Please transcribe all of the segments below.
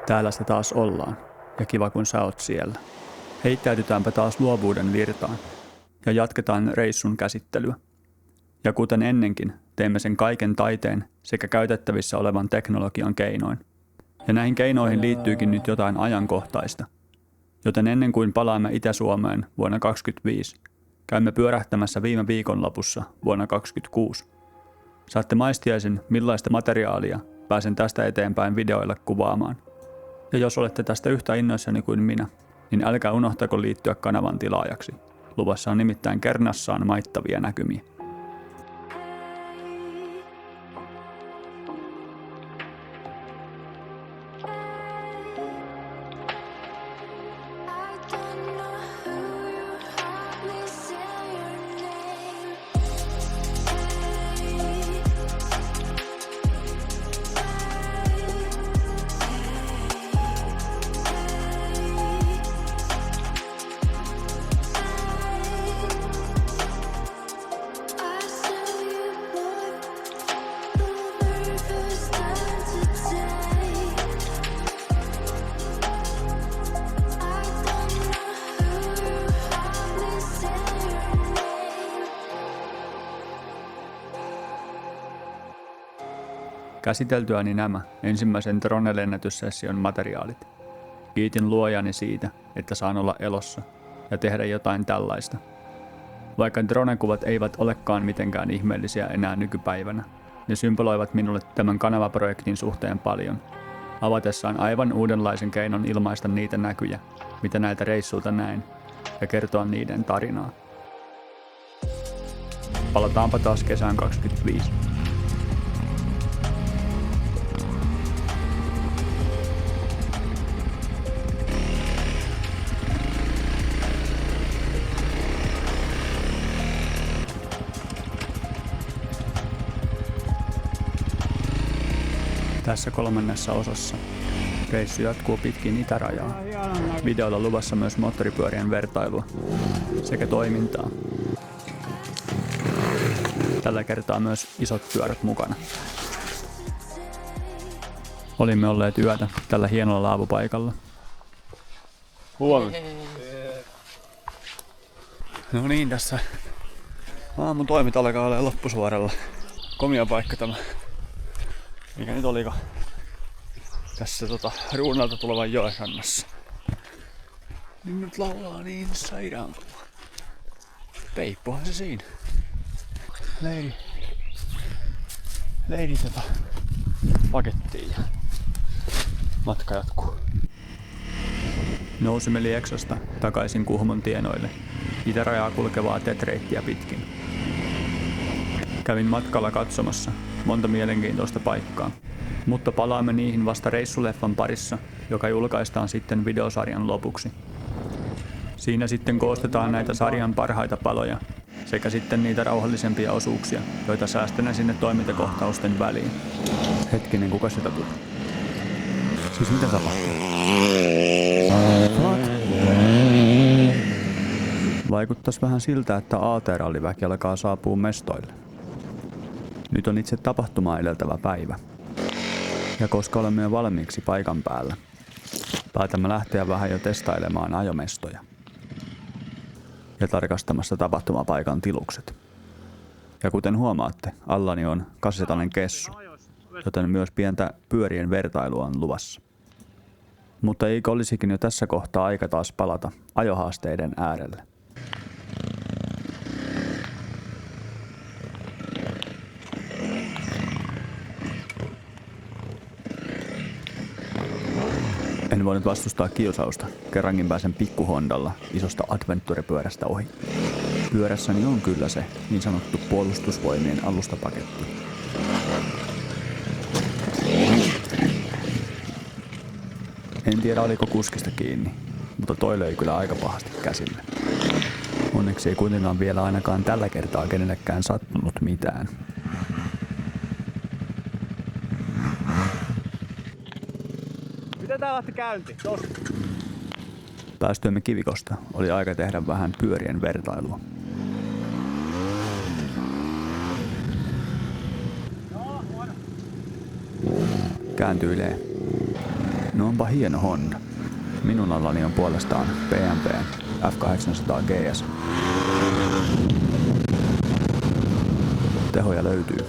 Täällä se taas ollaan, ja kiva kun sä oot siellä. Heittäytytäänpä taas luovuuden virtaan, ja jatketaan reissun käsittelyä. Ja kuten ennenkin, teemme sen kaiken taiteen sekä käytettävissä olevan teknologian keinoin. Ja näihin keinoihin liittyykin nyt jotain ajankohtaista. Joten ennen kuin palaamme Itä-Suomeen vuonna 2025, käymme pyörähtämässä viime viikonlopussa vuonna 2026. Saatte maistiaisen, millaista materiaalia pääsen tästä eteenpäin videoilla kuvaamaan. Ja jos olette tästä yhtä innoissani kuin minä, niin älkää unohtako liittyä kanavan tilaajaksi. Luvassa on nimittäin kernassaan maittavia näkymiä. Käsiteltyäni nämä ensimmäisen drone-lennätyssession materiaalit, kiitin luojani siitä, että saan olla elossa ja tehdä jotain tällaista. Vaikka dronekuvat eivät olekaan mitenkään ihmeellisiä enää nykypäivänä, ne symboloivat minulle tämän kanavaprojektin suhteen paljon, avatessaan aivan uudenlaisen keinon ilmaista niitä näkyjä, mitä näiltä reissulta näin, ja kertoa niiden tarinaa. Palataanpa taas kesään 2025. Tässä kolmannessa osassa reissu jatkuu pitkin itärajaa. Videolla luvassa myös moottoripyörien vertailua sekä toimintaa. Tällä kertaa myös isot pyörät mukana. Olimme olleet yötä tällä hienolla laavupaikalla. Huomenta. No niin, tässä aamun toimit alkaa olla loppusuoralla. Komia paikka tämä. Mikä nyt oliko tässä Ruunalta tulevan joen rannassa. Niin nyt laulaa niin sairaan kova. Peippohan se siinä. Leiri pakettiin ja matka jatkuu. Nousimme Lieksasta takaisin Kuhmon tienoille, itärajaa kulkevaa TET-reittiä pitkin. Kävin matkalla katsomassa monta mielenkiintoista paikkaa, mutta palaamme niihin vasta reissuleffan parissa, joka julkaistaan sitten videosarjan lopuksi. Siinä sitten koostetaan näitä sarjan parhaita paloja sekä sitten niitä rauhallisempia osuuksia, joita säästänä sinne toimintakohtausten väliin. Hetkinen, kuka sitä tuli? Siis mitä tapahtuu? Vaikuttais vähän siltä, että AT-ralliväki alkaa saapua mestoille. Nyt on itse tapahtumaa edeltävä päivä. Ja koska olemme jo valmiiksi paikan päällä, päätämme lähteä vähän jo testailemaan ajomestoja ja tarkastamassa tapahtumapaikan tilukset. Ja kuten huomaatte, allani on kassetainen kessu, joten myös pientä pyörien vertailua on luvassa. Mutta eikö olisikin jo tässä kohtaa aika taas palata ajohaasteiden äärelle? En voinut vastustaa kiusausta, kerrankin pääsen pikkuhondalla isosta adventurepyörästä ohi. Pyörässäni on kyllä se niin sanottu puolustusvoimien alustapaketti. En tiedä oliko kuskista kiinni, mutta toi löi kyllä aika pahasti käsille. Onneksi ei kuitenkaan vielä ainakaan tällä kertaa kenellekään sattunut mitään. Miten tää lähti käyntiin? Tosta. Päästyämme Kivikosta oli aika tehdä vähän pyörien vertailua. Kääntyilee. No onpa hieno Honda. Minun allani on puolestaan BMW F800 GS. Tehoja löytyy.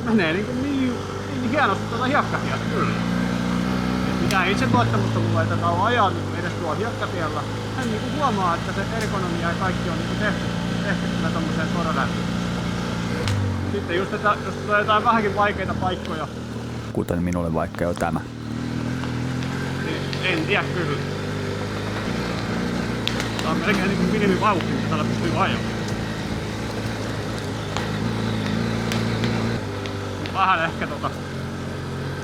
Menee niin hienosti tuota hiekkatieltä kyllä. Mitään itseluottamusta mulla ei tätä ole ajaa edes tuolla hiekkatiellä. Hän huomaa, että se ergonomia ja kaikki on tehty kyllä tommoseen soralämpitykseen. Sitten just, että jos tulee jotain vähänkin vaikeita paikkoja. Kuten minulle vaikka jo tämä. Niin en tiedä kyllä. Tää on melkein niin kuin minimivauhti, mutta täällä pystyy ajamaan. Vähän ehkä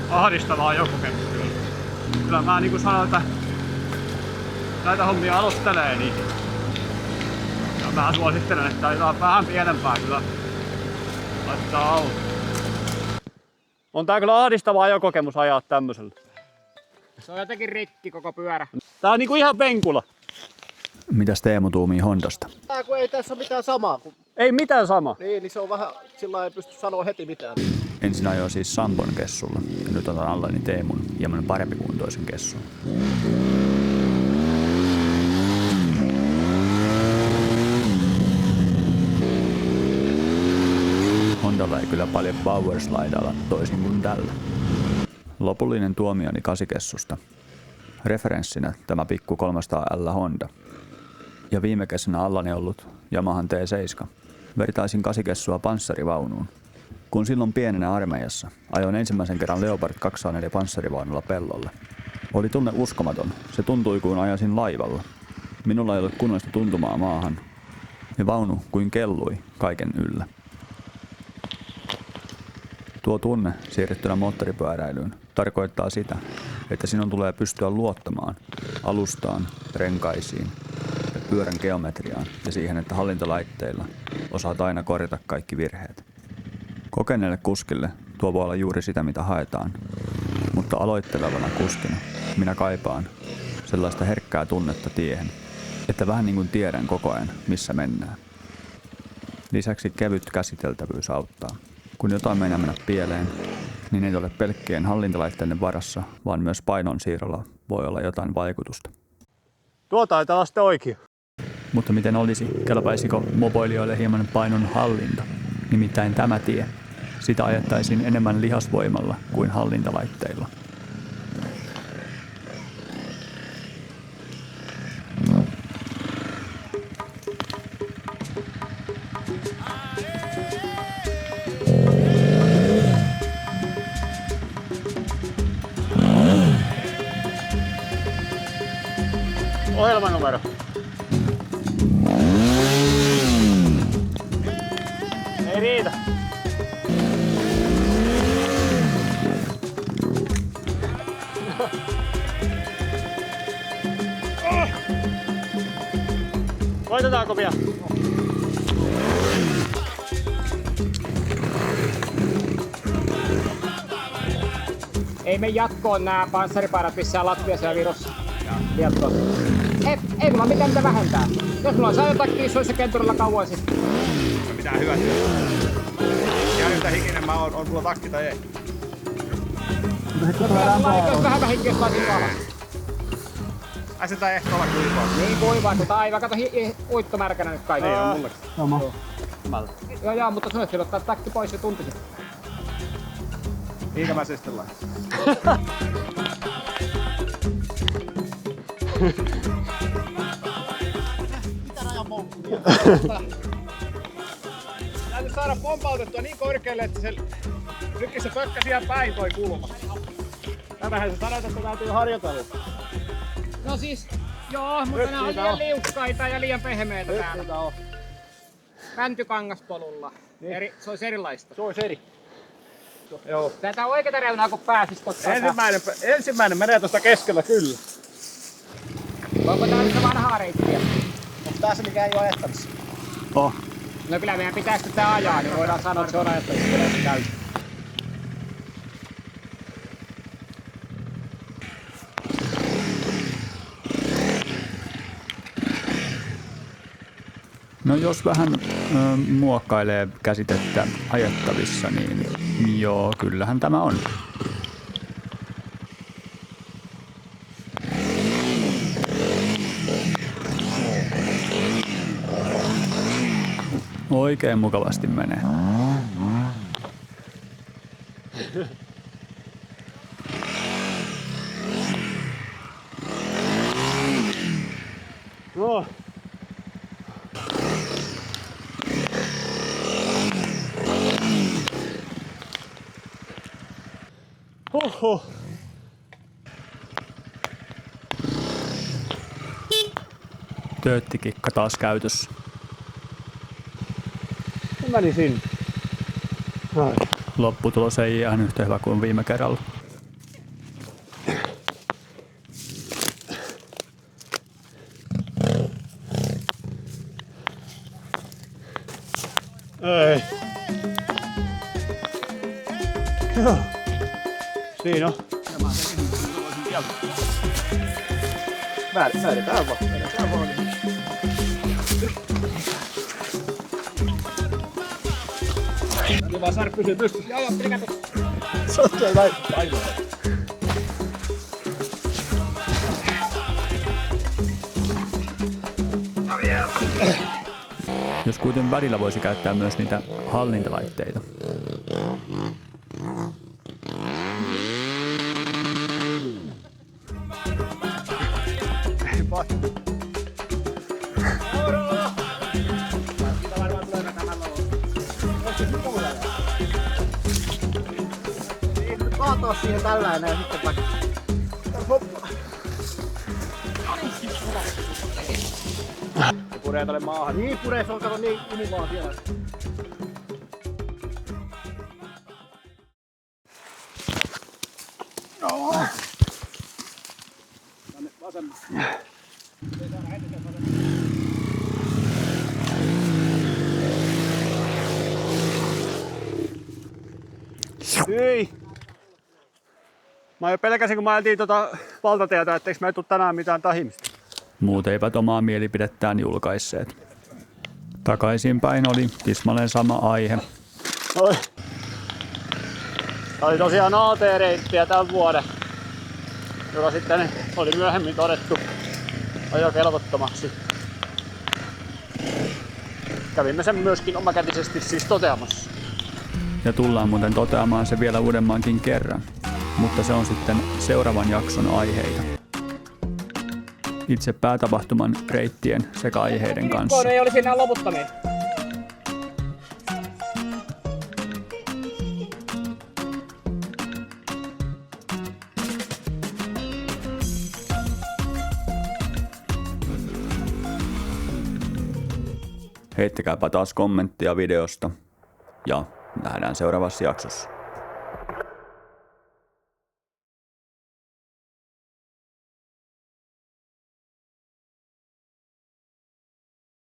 ahdistavaa ajokokemus kyllä. Kyllä mä niin kuin sanoin, että näitä hommia aloittelee, niin ja mä suosittelen, että jotain vähän pienempää kyllä laittaa auto. On tää kyllä ahdistava ajokokemus ajaa tämmösellä. Se on jotenkin rikki koko pyörä. Tää on niinku ihan penkula. Mitäs Teemu tuumii Hondasta? Tää kun ei tässä ole mitään samaa. Ei mitään sama. Niin se on vähän, sillä ei pysty sanoa heti mitään. Ensin ajoin siis Sambon kessulla ja nyt otan allani Teemun hieman parempikuntoisen kessun. Hondalla ei kyllä paljon powerslidella toisin kuin tällä. Lopullinen tuomioni kasikessusta. Referenssinä tämä pikku 300L Honda. Ja viime kesänä allani ollut Yamahan T7. Vertaisin kasikessua panssarivaunuun. Kun silloin pienenä armeijassa ajoin ensimmäisen kerran Leopard 204 panssarivaunulla pellolle. Oli tunne uskomaton. Se tuntui kuin ajasin laivalla. Minulla ei ollut kunnollista tuntumaa maahan. Ja vaunu kuin kellui kaiken yllä. Tuo tunne siirrettynä moottoripyöräilyyn tarkoittaa sitä, että sinun tulee pystyä luottamaan alustaan, renkaisiin ja pyörän geometriaan ja siihen, että hallintalaitteilla osaat aina korjata kaikki virheet. Kokeneelle kuskille tuo voi olla juuri sitä, mitä haetaan, mutta aloittelevana kuskina minä kaipaan sellaista herkkää tunnetta tiehen, että vähän niin kuin tiedän koko ajan, missä mennään. Lisäksi kevyt käsiteltävyys auttaa. Kun jotain meinaa mennä pieleen, niin ei ole pelkkien hallintalaitteiden varassa, vaan myös painon siirrolla voi olla jotain vaikutusta. Tuo taitaa olla sitten oikein. Mutta miten olisi, kelpaisiko mopoilijoille hieman painon hallinta? Nimittäin tämä tie. Sitä ajettaisiin enemmän lihasvoimalla kuin hallintalaitteilla. Ohjelmanumero. Ei riitä. Koitetaanko vielä? Ei me jatkoon nää panssaripaidat missään Latviassa ja Virossa. Ei mulla mitään mitä vähentää. Jos mulla olisi ajotakki, se olisi kenturilla kauan sitten. No mitään hyötyä. Ihan yhtä hikinen mä oon mulla takki tai ei. Jos vähän vähikkeessä laisin alas. Ai se tää ehtoolla kuivaa. Niin kuivaa, mutta aivan kato uittomärkänä nyt kaikki. Ei oo mullekin. Joo, mutta se olisi ottaa takki pois ja tunti sitten. Mihinkä mä se sitten laitan? Täytyy saada pompautettua niin korkealle, että se nytkin se pökkä siellä päin toi kulma. Tätähän se sanoit, että täytyy harjoitella. No siis, joo, mutta nämä on liian liukkaita ja liian pehmeitä täällä. Mäntykangaspolulla. Se olisi erilaista. Se olisi eri. Joo. Tätä oikeata reunaa kun pääsis tossa. Ensimmäinen menee tuosta keskellä kyllä. Onko tää nyt se vanhaa reittiä? Onko tää se mikä ei oo ajettavissa? Oh. No kyllä meidän pitäisi tätä ajaa, niin voidaan sanoa, että se on ajettavissa, kun se käy. No jos vähän muokkailee käsitettä ajettavissa, niin joo, kyllähän tämä on. Oikein mukavasti menee. No. Oho. Tööttikikka taas käytössä. Se meni sinne. Ai. Lopputulos ei ihan yhtä hyvä kuin viime kerralla. Ei. Joo. Siinä on. Vääritään vaan. Niin vaan Sari pysyy pystyssä. Joo, pidä katso. Se on kyllä painoa. Jos kuitenkin välillä voisi käyttää myös niitä hallintalaitteita. Kaataa siihen tällainen ja sitten vaikka. Hoppa. Se puree tuonne maahan. Niin puree, se on kato niin vaan siellä. Tänne vasemmalle. Ei. Mä jo pelkäsin, kun mä ajeltiin valtatietä, etteikö me ei tuu tänään mitään tahimista. Muut eivät omaa mielipidettään julkaisseet. Takaisinpäin oli tismalleen sama aihe. Oi. Tää oli tosiaan AT-reittiä tämän vuoden, joka sitten oli myöhemmin todettu ajokelvottomaksi. Kävimme sen myöskin omakätisesti siis toteamassa. Ja tullaan muuten toteamaan se vielä uudemmankin kerran. Mutta se on sitten seuraavan jakson aiheita. Itse päätapahtuman, reittien sekä aiheiden kanssa. Kone ei olisi enää loputtaminen. Heittäkääpä taas kommenttia videosta ja nähdään seuraavassa jaksossa.